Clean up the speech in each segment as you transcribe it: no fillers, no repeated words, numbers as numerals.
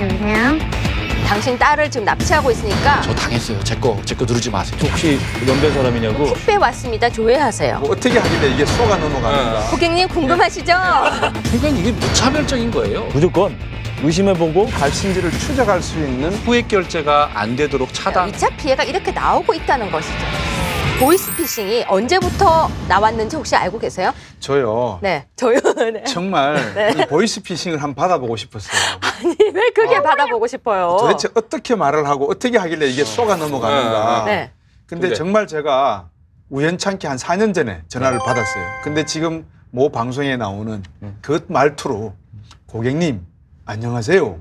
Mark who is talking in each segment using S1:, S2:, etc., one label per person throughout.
S1: 여보세요?
S2: 당신 딸을 지금 납치하고 있으니까
S3: 저 당했어요. 제 거 누르지 마세요.
S4: 혹시 연변 사람이냐고?
S2: 택배 왔습니다. 조회하세요.
S5: 뭐 어떻게 하길래 이게 속아 넘어가는가.
S2: 고객님 궁금하시죠?
S3: 그러니까 이게 무차별적인 거예요.
S4: 무조건 의심해보고
S5: 발신지를 추적할 수 있는
S3: 후액 결제가 안 되도록 차단.
S2: 2차 피해가 이렇게 나오고 있다는 것이죠. 보이스피싱이 언제부터 나왔는지 혹시 알고 계세요?
S5: 저요.
S2: 네, 저요. 네.
S5: 정말
S2: 네.
S5: 이 보이스피싱을 한번 받아보고 싶었어요.
S2: 아니 왜 그게 받아보고 싶어요?
S5: 도대체 어떻게 말을 하고 어떻게 하길래 이게 속아 넘어가는가.
S2: 네.
S5: 근데 정말 제가 우연찮게 한 4년 전에 전화를 받았어요. 근데 지금 모 방송에 나오는 그 말투로 고객님 안녕하세요.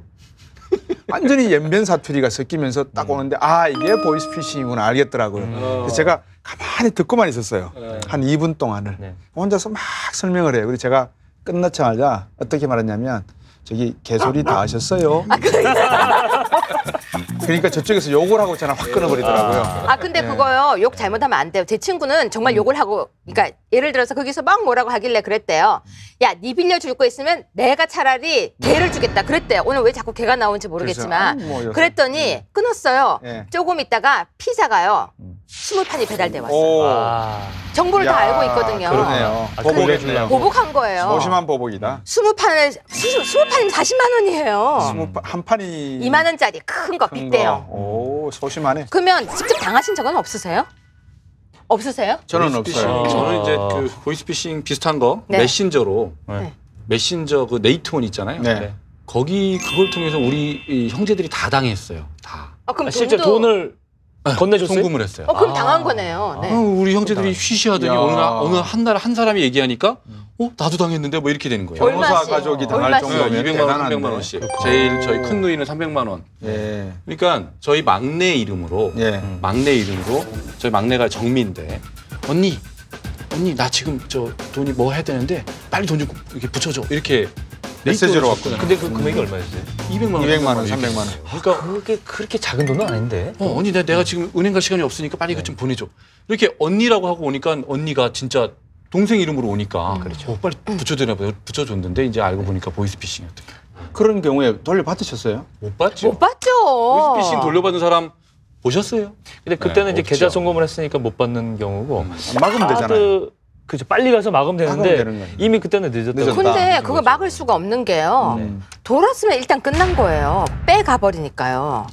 S5: 완전히 연변 사투리가 섞이면서 딱 오는데 아 이게 보이스피싱이구나 알겠더라고요. 그래서 제가 가만히 듣고만 있었어요. 한 2분 동안을. 혼자서 막 설명을 해요. 그래서 제가 끝나자마자 어떻게 말했냐면 저기 개소리 다 하셨어요. 그러니까 저쪽에서 욕을 하고 전화 확 끊어버리더라고요.
S2: 아 근데 그거요 욕 잘못하면 안 돼요. 제 친구는 정말 욕을 하고 그러니까 예를 들어서 거기서 막 뭐라고 하길래 그랬대요. 야, 네 빌려줄 거 있으면 내가 차라리 개를 주겠다 그랬대요. 오늘 왜 자꾸 개가 나오는지 모르겠지만
S5: 뭐
S2: 그랬더니 끊었어요.
S5: 예.
S2: 조금 있다가 피자가요 20판이 배달돼 왔어요. 정보를 다 알고 있거든요.
S5: 그러네요. 보복했네요.
S2: 보복한 거예요.
S5: 소심한 보복이다.
S2: 20판이면 40만 원이에요.
S5: 한 판이
S2: 2만 원짜리 큰 거 빅대요.
S5: 오 소심하네.
S2: 그러면 직접 당하신 적은 없으세요? 없으세요?
S5: 저는 없어요.
S3: 저는 이제 그 보이스피싱 비슷한 거
S2: 네.
S3: 메신저로
S2: 네.
S3: 메신저 그 네이트원 있잖아요.
S5: 네.
S3: 거기 그걸 통해서 우리 이 형제들이 다 당했어요. 다.
S2: 아, 그럼
S4: 실제
S2: 돈도-
S4: 돈을 건네줬어요?
S3: 송금을 했어요.
S2: 그럼 당한 거네요. 네.
S3: 우리 형제들이 쉬쉬하더니
S5: 야.
S3: 어느 날 한 사람이 얘기하니까 나도 당했는데 뭐 이렇게 되는 거예요.
S5: 변호사
S2: 얼마씩?
S5: 가족이 당할
S2: 얼마씩?
S5: 정도면
S3: 200만 원,
S5: 대단한데.
S3: 300만 원씩. 제일 저희 큰 누이는 300만 원.
S5: 예.
S3: 그러니까 저희 막내 이름으로 저희 막내가 정미인데 언니 나 지금 저 돈이 뭐 해야 되는데 빨리 돈 좀 이렇게 붙여줘 이렇게
S5: 메시지로 왔구나.
S4: 근데 그 금액이 얼마였어요?
S3: 200만 원,
S5: 200만 원,
S3: 이렇게.
S5: 300만 원.
S3: 그러니까
S4: 그게 그렇게 작은 돈은 아닌데.
S3: 언니 내가 지금 은행 갈 시간이 없으니까 빨리 이거 좀 보내줘. 이렇게 언니라고 하고 오니까 언니가 진짜 동생 이름으로 오니까 빨리 붙여줬는데 이제 알고 보니까 보이스피싱이었던 거예요.
S5: 그런 경우에 돌려받으셨어요?
S3: 못 봤죠.
S2: 못 봤죠.
S3: 보이스피싱 돌려받은 사람 보셨어요?
S4: 근데 그때는 이제
S3: 없죠.
S4: 계좌 송금을 했으니까 못 받는 경우고.
S5: 막으면 되잖아요.
S4: 그죠. 빨리 가서 막으면
S5: 막으면
S4: 되는데
S5: 되는 거예요.
S4: 이미 그때는 늦었다.
S5: 늦었다.
S2: 근데 그걸 막을 수가 없는 게요. 돌았으면 일단 끝난 거예요. 빼가 버리니까요.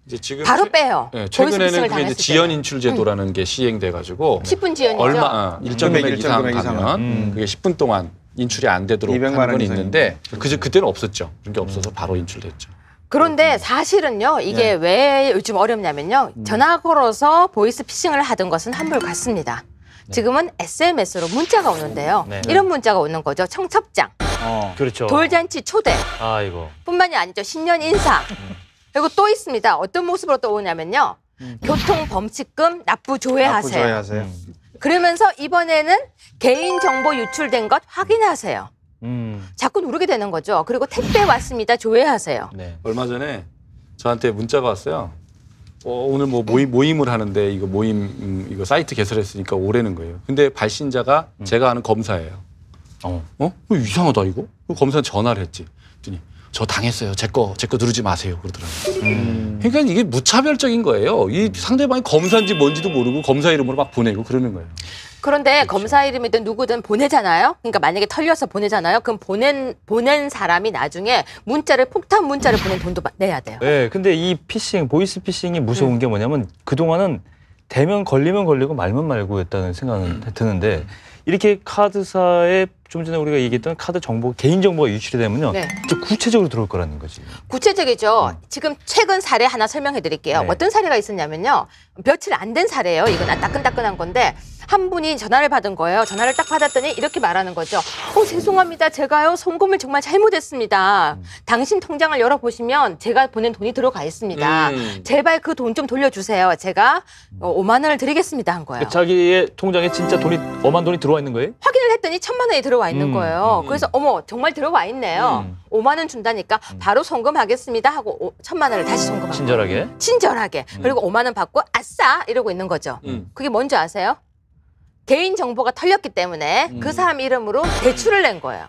S3: 이제 지금
S2: 바로 빼요.
S3: 네,
S2: 보이스피싱을
S3: 최근에는 그게 이제
S2: 당했을
S3: 지연
S2: 때는.
S3: 인출 제도라는 게 시행돼 가지고
S2: 10분 지연이죠.
S3: 얼마 일정 금액
S5: 일정
S3: 이상
S5: 금액 이상은.
S3: 가면 그게 10분 동안 인출이 안 되도록
S5: 200만
S3: 하는 건
S5: 원
S3: 있는데 그때는 없었죠. 그런 게 없어서 바로 인출됐죠.
S2: 그런데 사실은요. 이게 왜 요즘 어렵냐면요. 전화 걸어서 보이스피싱을 하던 것은 한물 갔습니다. 지금은 SMS로 문자가 오는데요.
S4: 네.
S2: 이런 문자가 오는 거죠. 청첩장,
S4: 그렇죠.
S2: 돌잔치 초대
S4: 아이고.
S2: 뿐만이 아니죠. 신년 인사. 그리고 또 있습니다. 어떤 모습으로 또 오냐면요. 교통범칙금 납부 조회하세요.
S5: 조회하세요.
S2: 그러면서 이번에는 개인정보 유출된 것 확인하세요. 자꾸 누르게 되는 거죠. 그리고 택배 왔습니다. 조회하세요.
S4: 네.
S3: 얼마 전에 저한테 문자가 왔어요. 오늘 뭐 모임을 하는데 이거 모임 이거 사이트 개설했으니까 오라는 거예요. 근데 발신자가 제가 아는 검사예요. 이상하다 이거? 검사한테 전화를 했지. 그랬더니 저 당했어요. 제 거 누르지 마세요. 그러더라고요. 그러니까 이게 무차별적인 거예요. 이 상대방이 검사인지 뭔지도 모르고 검사 이름으로 막 보내고 그러는 거예요.
S2: 그런데 검사 이름이든 누구든 보내잖아요. 그러니까 만약에 털려서 보내잖아요. 그럼 보낸 사람이 나중에 폭탄 문자를 보낸 돈도 내야 돼요.
S4: 네, 근데 이 피싱, 보이스 피싱이 무서운 게 뭐냐면 그동안은 되면 걸리면 걸리고 말면 말고였다는 생각은 드는데 이렇게 카드사에 좀 전에 우리가 얘기했던 카드 정보, 개인 정보가 유출이 되면요.
S2: 네.
S4: 진짜 구체적으로 들어올 거라는 거지.
S2: 구체적이죠. 지금 최근 사례 하나 설명해 드릴게요.
S4: 네.
S2: 어떤 사례가 있었냐면요. 며칠 안 된 사례예요. 이건 따끈따끈한 건데 한 분이 전화를 받은 거예요. 전화를 딱 받았더니 이렇게 말하는 거죠. 죄송합니다. 제가요 송금을 정말 잘못했습니다. 당신 통장을 열어보시면 제가 보낸 돈이 들어가 있습니다. 제발 그 돈 좀 돌려주세요. 제가 5만 원을 드리겠습니다 한 거예요.
S4: 자기의 통장에 진짜 엄한 돈이 들어와 있는 거예요?
S2: 확인을 했더니 1,000만 원이 들어와 있는 거예요. 그래서 어머 정말 들어와 있네요. 5만 원 준다니까 바로 송금하겠습니다 하고 1,000만 원을 다시 송금한 거예요. 친절하게. 그리고 5만 원 받고 아싸 이러고 있는 거죠. 그게 뭔지 아세요? 개인 정보가 털렸기 때문에 그 사람 이름으로 대출을 낸 거예요.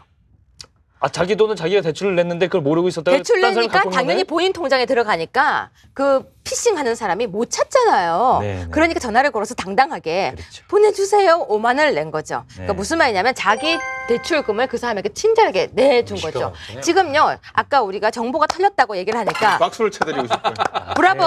S4: 자기 돈은 자기가 대출을 냈는데 그걸 모르고 있었다가
S2: 대출
S4: 딴 사람이
S2: 내니까
S4: 갖고
S2: 당연히
S4: 있는
S2: 본인 통장에 들어가니까 그 피싱하는 사람이 못 찾잖아요.
S4: 네, 네.
S2: 그러니까 전화를 걸어서 당당하게
S4: 그렇죠.
S2: 보내주세요. 5만 원을 낸 거죠. 그러니까
S4: 네.
S2: 무슨 말이냐면 자기 대출금을 그 사람에게 친절하게 내준 거죠. 지금요, 아까 우리가 정보가 털렸다고 얘기를 하니까
S5: 박수를 쳐드리고 싶어요.
S2: 브라보.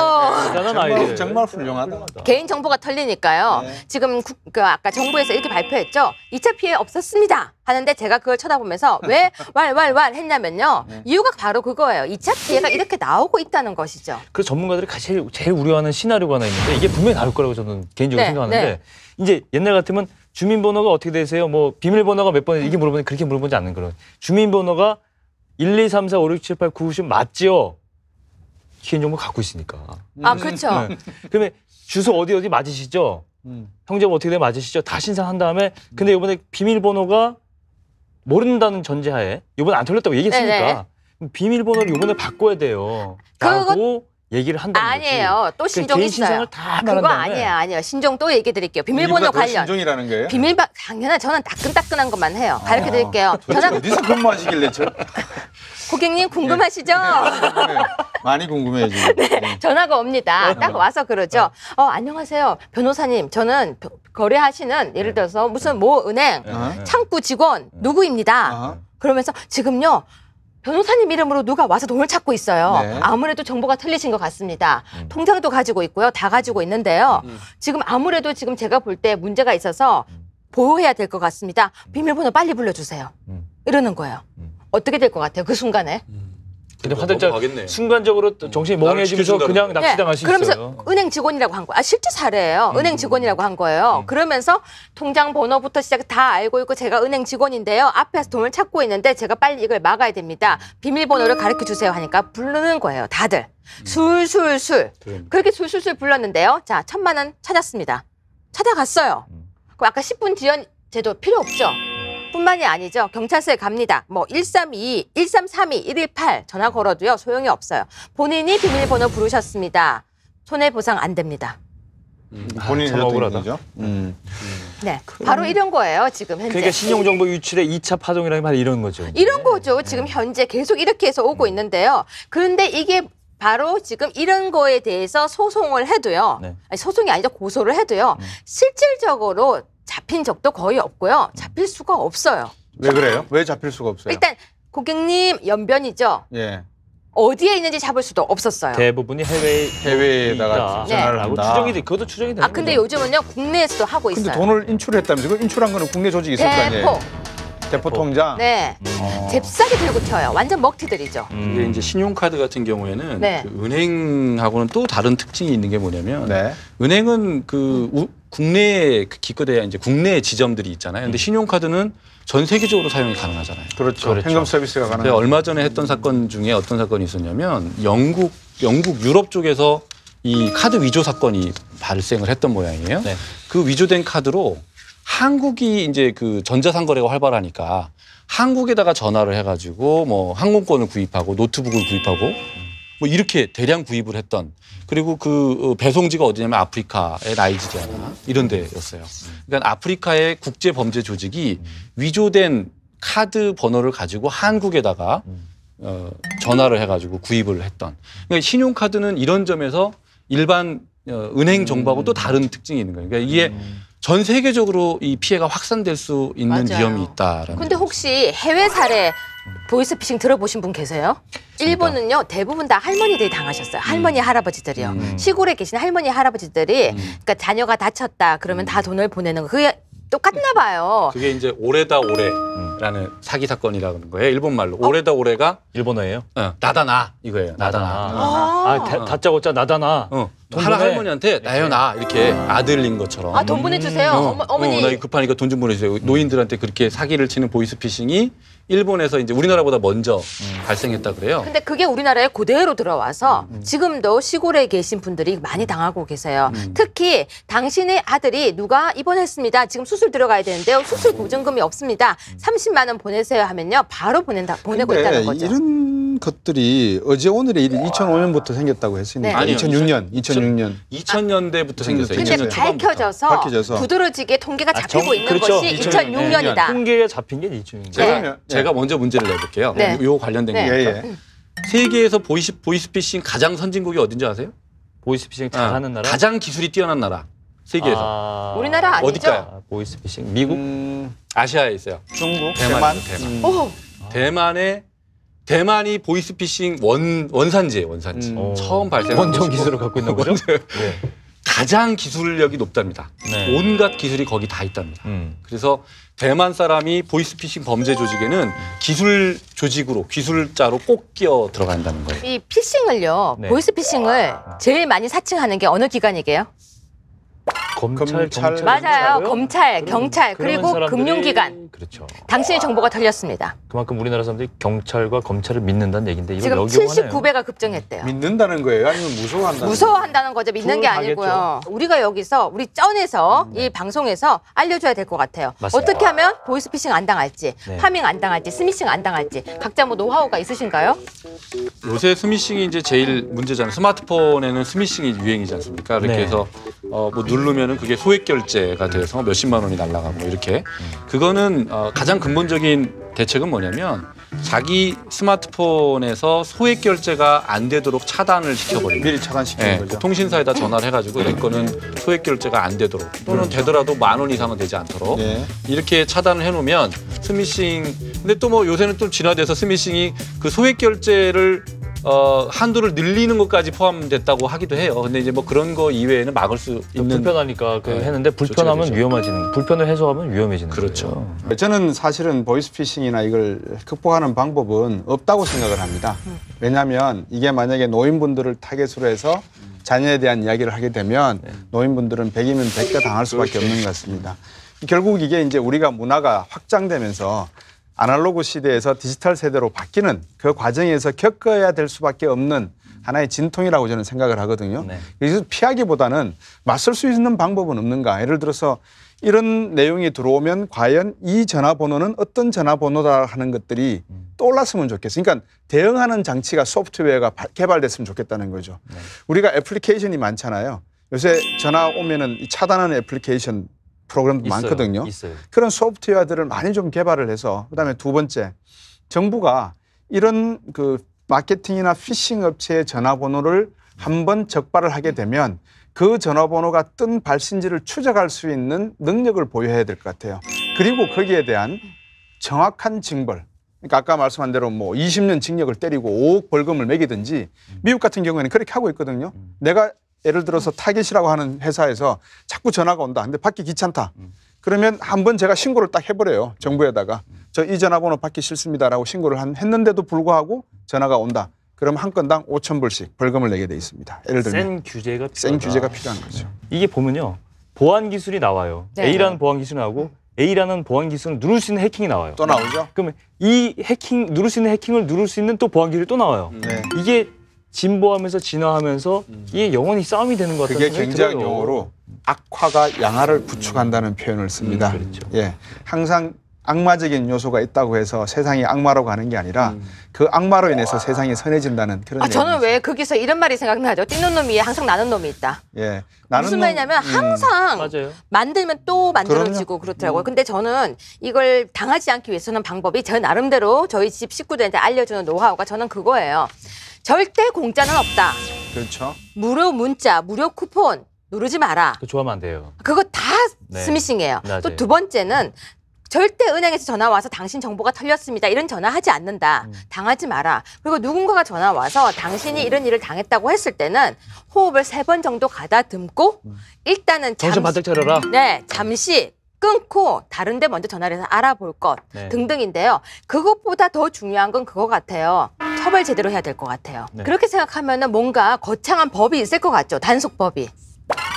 S4: 대단한 아이디어.
S5: 정말 훌륭하다.
S2: 개인 정보가 털리니까요.
S5: 네.
S2: 지금 아까 정부에서 이렇게 발표했죠. 2차 피해 없었습니다. 하는데 제가 그걸 쳐다보면서 왜 왈 했냐면요. 이유가 바로 그거예요. 2차 피해가 이렇게 나오고 있다는 것이죠.
S4: 그래서 전문가들이 제일 우려하는 시나리오가 하나 있는데 이게 분명히 나올 거라고 저는 개인적으로
S2: 네,
S4: 생각하는데
S2: 네.
S4: 이제 옛날 같으면 주민번호가 어떻게 되세요? 뭐 비밀번호가 몇 번이에요? 이게 물어보니 그렇게 물어보지 않는 거예요. 주민번호가 1, 2, 3, 4, 5, 6, 7, 8, 9, 10 맞지요? 개인정보 갖고 있으니까.
S2: 아, 그렇죠.
S4: 네. 그러면 주소 어디 맞으시죠? 형제가 어떻게 되면 맞으시죠? 다 신상한 다음에 근데 이번에 비밀번호가 모른다는 전제하에 이번에 안 털렸다고 얘기했으니까
S2: 네네.
S4: 그럼 비밀번호를 이번에 바꿔야 돼요. 라고 얘기를 한다는 거지.
S2: 아니에요. 또 신종
S4: 개인
S2: 있어요.
S4: 신상을 다 말한
S2: 그거
S4: 다음에
S2: 아니에요. 신종 또 얘기 드릴게요. 비밀번호
S5: 이유가 더
S2: 관련.
S5: 신종이라는 거예요?
S2: 당연한 저는 따끈따끈한 것만 해요. 가르쳐 드릴게요.
S5: 도대체 어디서 근무하시길래
S2: 고객님 궁금하시죠?
S5: 네, 많이 궁금해요 지금. 네.
S2: 전화가 옵니다. 딱 와서 그러죠. 안녕하세요. 변호사님, 저는 거래하시는 예를 들어서 무슨 모 은행 창구 직원 누구입니다.
S5: 아하.
S2: 그러면서 지금요. 변호사님 이름으로 누가 와서 돈을 찾고 있어요.
S5: 네.
S2: 아무래도 정보가 틀리신 것 같습니다. 통장도 가지고 있고요. 다 가지고 있는데요. 지금 아무래도 지금 제가 볼 때 문제가 있어서 보호해야 될 것 같습니다. 비밀번호 빨리 불러주세요. 이러는 거예요. 어떻게 될 것 같아요? 그 순간에.
S4: 근데 화들짝
S3: 넘어가겠네.
S4: 순간적으로 정신이 멍해지면서
S3: 나를
S4: 그냥
S3: 지켜준다는
S4: 납치당할 수
S2: 그러면서
S4: 있어요.
S2: 은행 직원이라고 한 거예요. 실제 사례예요. 은행 직원이라고 한 거예요. 그러면서 통장 번호부터 시작 다 알고 있고 제가 은행 직원인데요. 앞에서 돈을 찾고 있는데 제가 빨리 이걸 막아야 됩니다. 비밀번호를 가르쳐 주세요 하니까 부르는 거예요. 다들. 술술술. 그렇게 술술술 불렀는데요. 자, 1,000만 원 찾았습니다. 찾아갔어요. 그럼 아까 10분 지연 제도 필요 없죠. 뿐만이 아니죠. 경찰서에 갑니다. 뭐 1322, 1332, 118 전화 걸어도요. 소용이 없어요. 본인이 비밀번호 부르셨습니다. 손해보상 안 됩니다.
S5: 본인이
S4: 참
S5: 했던
S4: 억울하다.
S5: 얘기죠.
S2: 네, 바로 이런 거예요. 지금 현재.
S4: 그러니까 신용정보 유출의 2차 파동이라는 게 바로 이런 거죠.
S2: 이런 거죠. 지금 현재 계속 이렇게 해서 오고 있는데요. 그런데 이게 바로 지금 이런 거에 대해서 소송을 해도요.
S4: 네.
S2: 아니, 소송이 아니죠. 고소를 해도요. 실질적으로 잡힌 적도 거의 없고요. 잡힐 수가 없어요.
S5: 왜 그래요? 왜 잡힐 수가 없어요?
S2: 일단 고객님 연변이죠.
S5: 예.
S2: 어디에 있는지 잡을 수도 없었어요.
S4: 대부분이
S5: 해외에다가
S2: 전화를
S4: 라고
S5: 한다.
S4: 추정이 돼. 그것도 추정이 되는
S2: 근데
S4: 거죠.
S2: 요즘은요. 국내에서도 하고
S5: 근데
S2: 있어요.
S5: 돈을 인출했다면서 그 인출한 거는 국내 조직이 있을 거 아니에요? 대포 통장.
S2: 네. 잽싸게 들고 튀어요. 완전 먹튀들이죠.
S3: 근데 이제 신용카드 같은 경우에는
S2: 네.
S3: 그 은행하고는 또 다른 특징이 있는 게 뭐냐면
S5: 네.
S3: 은행은 국내에 기껏해야 이제 국내 지점들이 있잖아요. 근데 신용카드는 전 세계적으로 사용이 가능하잖아요.
S5: 그렇죠. 현금 서비스가
S3: 제가
S5: 가능해요.
S3: 얼마 전에 했던 사건 중에 어떤 사건이 있었냐면 영국 유럽 쪽에서 이 카드 위조 사건이 발생을 했던 모양이에요.
S4: 네.
S3: 그 위조된 카드로 한국이 이제 그 전자상거래가 활발하니까 한국에다가 전화를 해가지고 뭐 항공권을 구입하고 노트북을 구입하고 뭐 이렇게 대량 구입을 했던 그리고 그 배송지가 어디냐면 아프리카의 나이지리아나 이런 데였어요. 그러니까 아프리카의 국제 범죄 조직이 위조된 카드 번호를 가지고 한국에다가 전화를 해가지고 구입을 했던. 그러니까 신용카드는 이런 점에서 일반 은행 정보하고 또 다른 특징이 있는 거예요. 그러니까 이게 전 세계적으로 이 피해가 확산될 수 있는
S2: 맞아요.
S3: 위험이 있다라는.
S2: 근데 혹시 해외 사례 보이스피싱 들어보신 분 계세요? 일본은요 대부분 다 할머니들이 당하셨어요. 할머니 할아버지들이요. 시골에 계신 할머니 할아버지들이 그러니까 자녀가 다쳤다 그러면 다 돈을 보내는 거 그게 똑같나 봐요.
S3: 그게 이제 오래다 오래라는 사기 사건이라는 거예요. 일본 말로 오래다 오래가
S4: 일본어예요?
S3: 나다 나 이거예요. 나다 나.
S4: 다짜고짜 나다나. 돈 보내.
S3: 할머니한테 나요 나 이렇게 아들인 것처럼.
S2: 아, 돈 보내주세요. 어머니.
S3: 나 이거 급하니까 돈 좀 보내주세요. 노인들한테 그렇게 사기를 치는 보이스피싱이 일본에서 이제 우리나라보다 먼저 발생했다 그래요.
S2: 근데 그게 우리나라에 그대로 들어와서 지금도 시골에 계신 분들이 많이 당하고 계세요. 특히 당신의 아들이 누가 입원했습니다. 지금 수술 들어가야 되는데요. 수술 보증금이 없습니다. 30만 원 보내세요 하면요. 바로 보내고 있다는 거죠.
S5: 이런 것들이 어제 오늘의 일이 2005년부터 생겼다고 했으니까
S2: 네.
S3: 아니요.
S5: 2006년
S3: 2000년대부터 생겼어요.
S2: 근데
S3: 2000년 초반부터.
S2: 밝혀져서 두드러지게 통계가 잡히고 있는
S4: 그렇죠.
S2: 것이
S5: 2006
S2: 2006년이다.
S4: 통계가 잡힌 게 2006년.
S2: 네.
S3: 제가 먼저 문제를 내볼게요.
S2: 네.
S3: 요 관련된
S2: 네.
S3: 거니까.
S5: 예, 예.
S3: 세계에서 보이스피싱 가장 선진국이 어딘지 아세요?
S4: 보이스피싱 잘하는 나라.
S3: 가장 기술이 뛰어난 나라. 세계에서.
S2: 우리나라 아니죠?
S3: 어딜까요?
S4: 보이스피싱 미국.
S3: 아시아에 있어요.
S5: 중국,
S3: 대만.
S5: 대만.
S2: 오,
S3: 대만이 보이스피싱 원산지예요, 원산지. 처음 발생한
S4: 원정
S3: 곳이고
S4: 기술을 갖고 있는 거죠? 네.
S3: 가장 기술력이 높답니다.
S4: 네.
S3: 온갖 기술이 거기 다 있답니다. 그래서 대만 사람이 보이스피싱 범죄 조직에는 기술 조직으로, 기술자로 꼭 끼어 들어간다는 거예요.
S2: 이 피싱을요,
S4: 네.
S2: 보이스피싱을 제일 많이 사칭하는 게 어느 기관이게요?
S4: 검찰,
S5: 검찰.
S4: 경찰.
S2: 맞아요. 검찰, 경찰,
S4: 그런
S2: 그리고
S4: 사람들이-
S2: 금융기관.
S4: 그렇죠.
S2: 당신의 정보가 털렸습니다.
S4: 그만큼 우리나라 사람들이 경찰과 검찰을 믿는다는 얘기인데 이걸
S2: 지금
S4: 역용하네요.
S2: 79배가 급증했대요.
S5: 믿는다는 거예요? 아니면 무서워한다는
S2: 무서워한다는 거죠. 믿는 게
S4: 그건
S2: 아니고요. 우리가 여기서 우리 쩐에서 이 방송에서 알려줘야 될 것 같아요.
S4: 맞습니다.
S2: 어떻게 하면 보이스피싱 안 당할지,
S4: 네.
S2: 파밍 안 당할지, 스미싱 안 당할지 각자 뭐 노하우가 있으신가요?
S3: 요새 스미싱이 이제 제일 문제잖아요. 스마트폰에는 스미싱이 유행이지 않습니까? 이렇게
S4: 네.
S3: 해서 뭐 누르면은 그게 소액 결제가 돼서 몇십만 원이 날아가고 이렇게. 그거는 가장 근본적인 대책은 뭐냐면 자기 스마트폰에서 소액 결제가 안 되도록 차단을 시켜버리는.
S5: 미리 차단시키는
S3: 네,
S5: 거죠.
S3: 그 통신사에다 전화를 해가지고 내 거는 소액 결제가 안 되도록 또는 되더라도 10,000원 이상은 되지 않도록
S5: 네.
S3: 이렇게 차단을 해놓으면 스미싱. 근데 또 뭐 요새는 좀 진화돼서 스미싱이 그 소액 결제를 한도를 늘리는 것까지 포함됐다고 하기도 해요. 근데 이제 뭐 그런 거 이외에는 막을 수 있는.
S4: 불편하니까 그
S3: 네.
S4: 했는데 불편하면
S3: 조치가 되죠.
S4: 위험해지는. 불편을 해소하면 위험해지는.
S3: 그렇죠.
S4: 거예요.
S5: 저는 사실은 보이스피싱이나 이걸 극복하는 방법은 없다고 생각을 합니다. 왜냐하면 이게 만약에 노인분들을 타겟으로 해서 자녀에 대한 이야기를 하게 되면 노인분들은 100이면 100대 당할 수밖에 없는 것 같습니다. 결국 이게 이제 우리가 문화가 확장되면서 아날로그 시대에서 디지털 세대로 바뀌는 그 과정에서 겪어야 될 수밖에 없는 하나의 진통이라고 저는 생각을 하거든요.
S4: 네.
S5: 그래서 피하기보다는 맞설 수 있는 방법은 없는가. 예를 들어서 이런 내용이 들어오면 과연 이 전화번호는 어떤 전화번호다 하는 것들이 떠올랐으면 좋겠어요. 그러니까 대응하는 장치가 소프트웨어가 개발됐으면 좋겠다는 거죠.
S4: 네.
S5: 우리가 애플리케이션이 많잖아요. 요새 전화 오면은 이 차단하는 애플리케이션 프로그램도 많거든요.
S4: 있어요.
S5: 그런 소프트웨어들을 많이 좀 개발을 해서 그다음에 두 번째 정부가 이런 그 마케팅이나 피싱 업체의 전화번호를 한번 적발을 하게 되면 그 전화번호가 뜬 발신지를 추적할 수 있는 능력을 보유해야 될 것 같아요. 그리고 거기에 대한 정확한 징벌. 그러니까 아까 말씀한 대로 뭐 20년 징역을 때리고 5억 벌금을 매기든지 미국 같은 경우에는 그렇게 하고 있거든요. 내가 예를 들어서 타겟이라고 하는 회사에서 자꾸 전화가 온다. 근데 받기 귀찮다. 그러면 한번 제가 신고를 딱 해버려요. 정부에다가. 저 이 전화번호 받기 싫습니다라고 신고를 했는데도 불구하고 전화가 온다. 그럼 한 건당 5,000불씩 벌금을 내게 돼 있습니다. 예를 들면.
S4: 센 규제가
S5: 센
S4: 필요하다.
S5: 규제가 필요한 거죠.
S4: 이게 보면요. 보안 기술이 나와요.
S2: 네.
S4: A라는 보안 기술이 나오고 A라는 보안 기술은 누를 수 있는 해킹이 나와요.
S5: 또 나오죠?
S4: 그러면 이 해킹 누를 수 있는 해킹을 누를 수 있는 또 보안 기술이 또 나와요.
S5: 네.
S4: 이게 진보하면서 진화하면서 이게 영원히 싸움이 되는 것 같아요.
S5: 그게 굉장히 용어로 악화가 양화를 부추간다는 표현을 씁니다.
S4: 그렇죠.
S5: 예, 항상 악마적인 요소가 있다고 해서 세상이 악마로 가는 게 아니라 그 악마로 인해서 세상이 선해진다는 그런.
S2: 저는
S5: 내용이죠.
S2: 왜 거기서 이런 말이 생각나죠? 뛰는 놈 위에 항상 나는 놈이 있다.
S5: 예,
S2: 무슨 말이냐면 항상
S4: 맞아요.
S2: 만들면 또 만들어지고 그렇더라고요. 근데 저는 이걸 당하지 않기 위해서는 방법이 저 나름대로 저희 집 식구들한테 알려주는 노하우가 저는 그거예요. 절대 공짜는 없다.
S5: 그렇죠.
S2: 무료 문자, 무료 쿠폰 누르지 마라.
S4: 그거 좋아하면 안 돼요.
S2: 그거 다
S4: 네.
S2: 스미싱이에요.
S4: 맞아요.
S2: 또 두 번째는 절대 은행에서 전화 와서 당신 정보가 털렸습니다. 이런 전화 하지 않는다. 당하지 마라. 그리고 누군가가 전화 와서 당신이 이런 일을 당했다고 했을 때는 호흡을 3번 정도 가다듬고 일단은
S4: 정신 바짝 차려라.
S2: 네, 잠시 끊고 다른 데 먼저 전화를 해서 알아볼 것
S4: 네.
S2: 등등인데요. 그것보다 더 중요한 건 그거 같아요. 처벌 제대로 해야 될 것 같아요.
S4: 네.
S2: 그렇게 생각하면은 뭔가 거창한 법이 있을 것 같죠. 단속법이.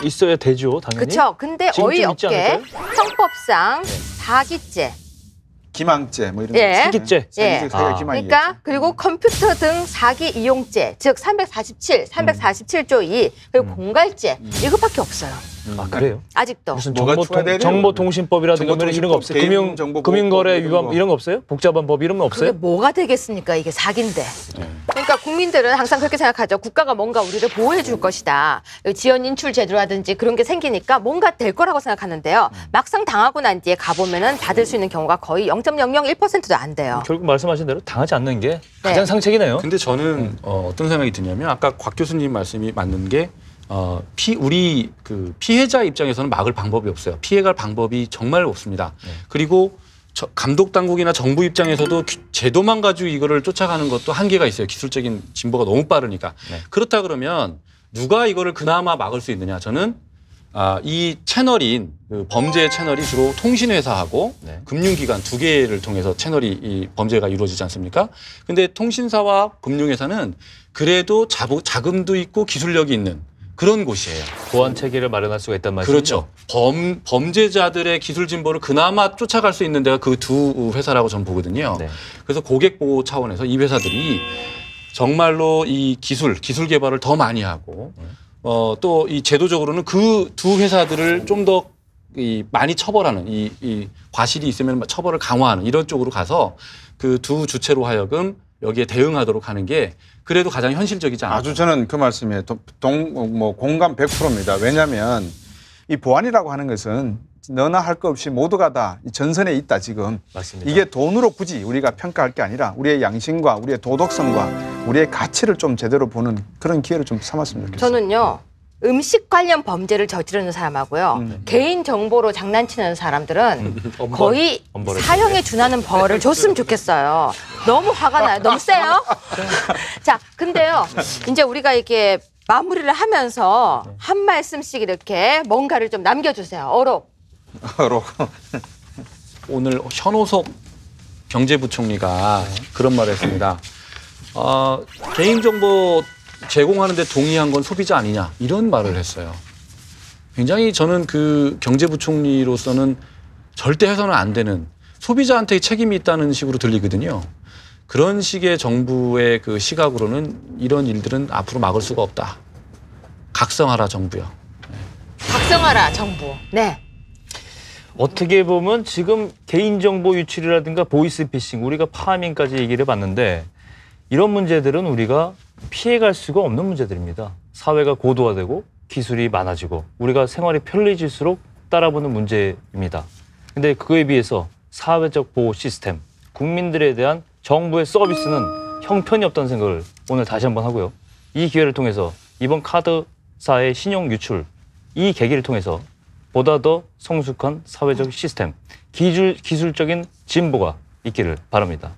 S4: 있어야 되죠, 당연히.
S2: 그렇죠. 근데
S4: 지금쯤 있지
S2: 어이없게
S4: 않을까요?
S2: 형법상 사기죄.
S5: 기망죄 뭐 이런
S2: 예.
S5: 거.
S4: 사기죄.
S2: 예.
S5: 사기 기망이겠죠.
S2: 그러니까 그리고 컴퓨터 등 사기 이용죄, 즉 347, 347조 2 그리고 공갈죄 이것밖에 없어요.
S4: 아 그래요?
S2: 아직도.
S4: 무슨
S5: 뭐가 추가돼야 돼요?
S4: 정보통신법이라든가 뭐 이런 거 없어요?
S5: 개인정보보호법
S4: 금융거래
S5: 이런
S4: 위반
S5: 거.
S4: 이런 거 없어요? 복잡한 법 이런 거
S2: 그게
S4: 없어요?
S2: 뭐가 되겠습니까? 이게 사기인데. 그러니까 국민들은 항상 그렇게 생각하죠. 국가가 뭔가 우리를 보호해 줄 것이다. 지연 인출 제도라든지 그런 게 생기니까 뭔가 될 거라고 생각하는데요. 막상 당하고 난 뒤에 가보면은 받을 수 있는 경우가 거의 0.001%도 안 돼요.
S4: 결국 말씀하신 대로 당하지 않는 게 가장 상책이네요.
S3: 근데 저는 어떤 생각이 드냐면 아까 곽 교수님 말씀이 맞는 게 우리 그 피해자 입장에서는 막을 방법이 없어요. 피해갈 방법이 정말 없습니다. 그리고 감독 당국이나 정부 입장에서도 제도만 가지고 이거를 쫓아가는 것도 한계가 있어요. 기술적인 진보가 너무 빠르니까. 그렇다 그러면 누가 이거를 그나마 막을 수 있느냐? 저는 이 채널인 그 범죄 채널이 주로 통신회사하고 금융기관 두 개를 통해서 채널이 이 범죄가 이루어지지 않습니까? 근데 통신사와 금융회사는 그래도 자금도 있고 기술력이 있는 그런 곳이에요.
S4: 보안 체계를 마련할 수가 있단 말이죠.
S3: 그렇죠. 범죄자들의 기술 진보를 그나마 쫓아갈 수 있는 데가 그 두 회사라고 저는 보거든요.
S4: 네.
S3: 그래서 고객 보호 차원에서 이 회사들이 정말로 이 기술 개발을 더 많이 하고 또 이 제도적으로는 그 두 회사들을 좀 더 많이 처벌하는 이 과실이 있으면 처벌을 강화하는 이런 쪽으로 가서 그 두 주체로 하여금 여기에 대응하도록 하는 게 그래도 가장 현실적이지 않을까.
S5: 아주 저는 그 말씀에 공감 100%입니다. 왜냐하면 이 보안이라고 하는 것은 너나 할 것 없이 모두가 다 전선에 있다 지금.
S4: 맞습니다.
S5: 이게 돈으로 굳이 우리가 평가할 게 아니라 우리의 양심과 우리의 도덕성과 우리의 가치를 좀 제대로 보는 그런 기회를 좀 삼았으면 좋겠어요.
S2: 저는요. 음식 관련 범죄를 저지르는 사람하고요. 개인 정보로 장난치는 사람들은 거의 사형에 준하는 벌을 줬으면 좋겠어요. 너무 화가 나요. 너무 세요. 자, 근데요. 이제 우리가 이렇게 마무리를 하면서 한 말씀씩 이렇게 뭔가를 좀 남겨주세요. 어록.
S3: 오늘 현오석 경제부총리가 그런 말을 했습니다. 개인정보 제공하는데 동의한 건 소비자 아니냐 이런 말을 했어요. 굉장히 저는 그 경제부총리로서는 절대 해서는 안 되는 소비자한테 책임이 있다는 식으로 들리거든요. 그런 식의 정부의 그 시각으로는 이런 일들은 앞으로 막을 수가 없다. 각성하라 정부요.
S2: 각성하라 정부. 네.
S4: 어떻게 보면 지금 개인정보 유출이라든가 보이스피싱 우리가 파밍까지 얘기를 해봤는데 이런 문제들은 우리가 피해갈 수가 없는 문제들입니다. 사회가 고도화되고 기술이 많아지고 우리가 생활이 편리해질수록 따라붙는 문제입니다. 근데 그거에 비해서 사회적 보호 시스템, 국민들에 대한 정부의 서비스는 형편이 없다는 생각을 오늘 다시 한번 하고요. 이 기회를 통해서 이번 카드사의 신용 유출, 이 계기를 통해서 보다 더 성숙한 사회적 시스템, 기술적인 진보가 있기를 바랍니다.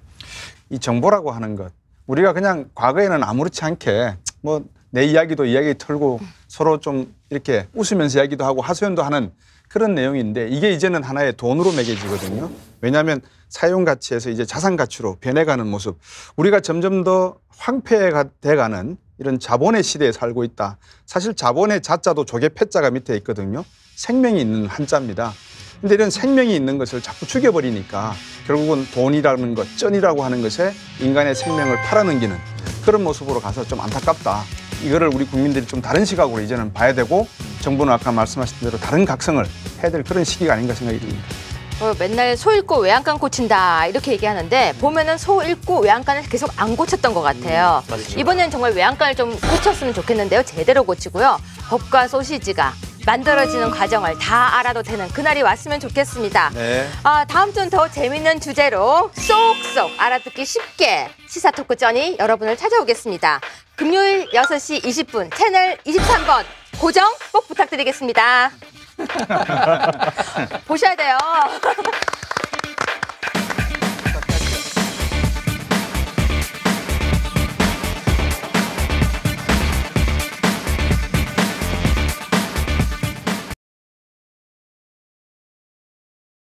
S5: 이 정보라고 하는 것 우리가 그냥 과거에는 아무렇지 않게 뭐 내 이야기도 이야기 털고 서로 좀 이렇게 웃으면서 이야기도 하고 하소연도 하는 그런 내용인데 이게 이제는 하나의 돈으로 매겨지거든요. 왜냐하면 사용 가치에서 이제 자산 가치로 변해가는 모습. 우리가 점점 더 황폐해가는 이런 자본의 시대에 살고 있다. 사실 자본의 자자도 조개 패자가 밑에 있거든요. 생명이 있는 한자입니다. 근데 이런 생명이 있는 것을 자꾸 죽여버리니까 결국은 돈이라는 것, 쩐이라고 하는 것에 인간의 생명을 팔아넘기는 그런 모습으로 가서 좀 안타깝다. 이거를 우리 국민들이 좀 다른 시각으로 이제는 봐야 되고 정부는 아까 말씀하신 대로 다른 각성을 해야 될 그런 시기가 아닌가 생각이 듭니다.
S2: 맨날 소 읽고 외양간 고친다 이렇게 얘기하는데 보면은 소 읽고 외양간을 계속 안 고쳤던 것 같아요. 이번에는 정말 외양간을 좀 고쳤으면 좋겠는데요. 제대로 고치고요. 법과 소시지가 만들어지는 과정을 다 알아도 되는 그날이 왔으면 좋겠습니다.
S5: 네.
S2: 다음 주는 더 재밌는 주제로 쏙쏙 알아듣기 쉽게 시사 토크 쩌니 여러분을 찾아오겠습니다. 금요일 6시 20분 채널 23번 고정 꼭 부탁드리겠습니다. 보셔야 돼요.